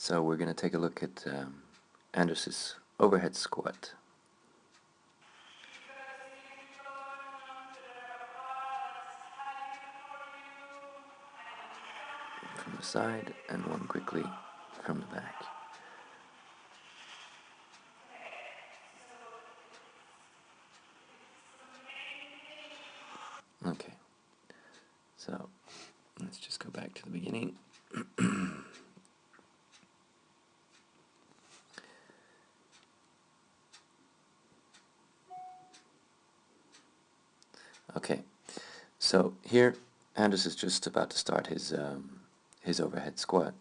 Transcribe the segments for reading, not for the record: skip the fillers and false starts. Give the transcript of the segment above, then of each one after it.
So we're going to take a look at Anders's overhead squat. From the side and one quickly from the back. Okay, so let's just go back to the beginning. Okay, so here Anders is just about to start his overhead squat.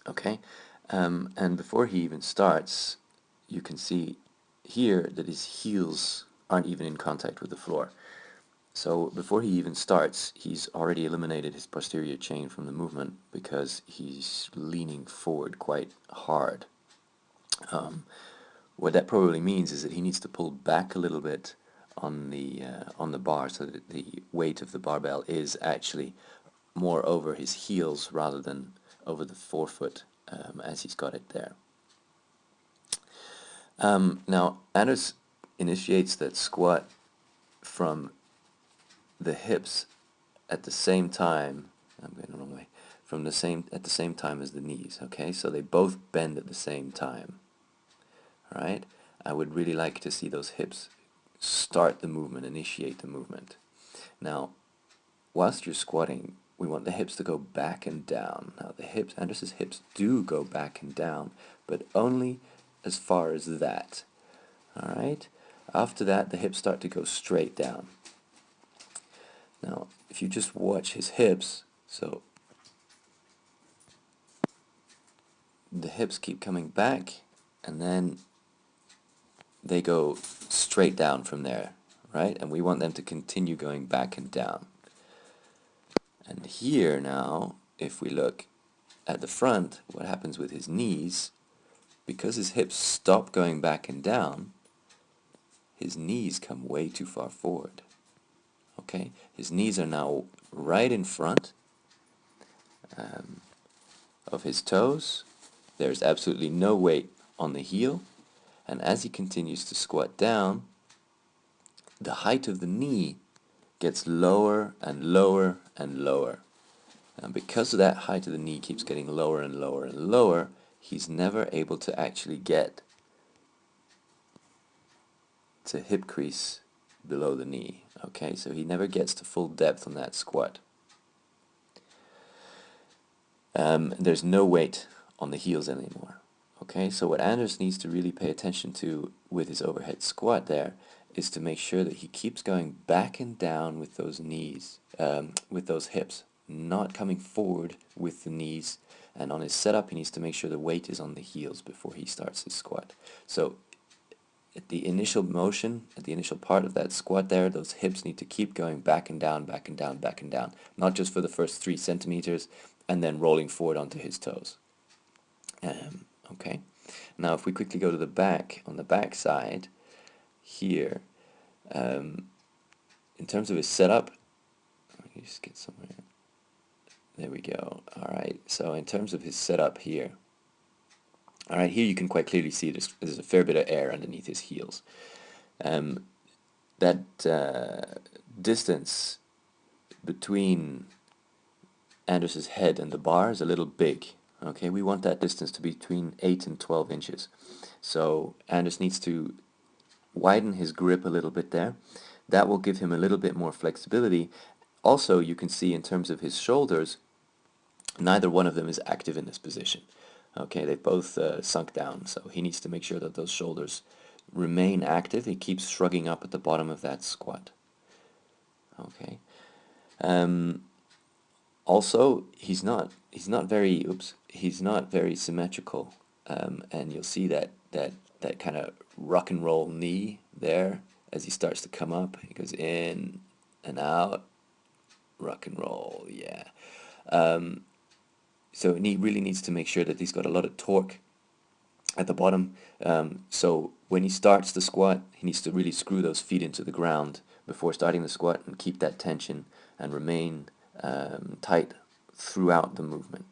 Okay, and before he even starts, you can see here that his heels aren't even in contact with the floor. So before he even starts, he's already eliminated his posterior chain from the movement because he's leaning forward quite hard. What that probably means is that he needs to pull back a little bit on the bar so that the weight of the barbell is actually more over his heels rather than over the forefoot as he's got it there. Now Anders initiates that squat from the hips at the same time. I'm going the wrong way. At the same time as the knees. Okay, so they both bend at the same time. All right. I would really like to see those hips start the movement, initiate the movement. Now, whilst you're squatting, we want the hips to go back and down. Now, Anders's hips do go back and down, but only as far as that. All right. After that, the hips start to go straight down. Now, if you just watch his hips, so the hips keep coming back, and then they go straight down from there, right? And we want them to continue going back and down. And here now, if we look at the front, what happens with his knees, because his hips stop going back and down, his knees come way too far forward. Okay, his knees are now right in front of his toes. There's absolutely no weight on the heel, and as he continues to squat down, the height of the knee gets lower and lower and lower. And because of that height of the knee keeps getting lower and lower and lower, he's never able to actually get to hip crease below the knee. Okay, so he never gets to full depth on that squat. There's no weight on the heels anymore. Okay, so what Anders needs to really pay attention to with his overhead squat there is to make sure that he keeps going back and down with those knees, with those hips, not coming forward with the knees. And on his setup, he needs to make sure the weight is on the heels before he starts his squat. So at the initial motion, at the initial part of that squat there, those hips need to keep going back and down, back and down, back and down. Not just for the first 3 centimeters and then rolling forward onto his toes. Okay. Now if we quickly go to the back, on the back side, here, in terms of his setup, let me just get somewhere. There we go. Alright, so in terms of his setup here, alright, here you can quite clearly see there's a fair bit of air underneath his heels. That distance between Anders's head and the bar is a little big. Okay, we want that distance to be between 8 and 12 inches. So Anders needs to widen his grip a little bit there. That will give him a little bit more flexibility. Also, you can see in terms of his shoulders, neither one of them is active in this position. Okay, they've both sunk down, so he needs to make sure that those shoulders remain active. He keeps shrugging up at the bottom of that squat. Okay. Also, he's not very symmetrical, and you'll see that kind of rock and roll knee there as he starts to come up. He goes in and out, rock and roll, yeah. So he really needs to make sure that he's got a lot of torque at the bottom. So when he starts the squat, he needs to really screw those feet into the ground before starting the squat and keep that tension and remain tight throughout the movement.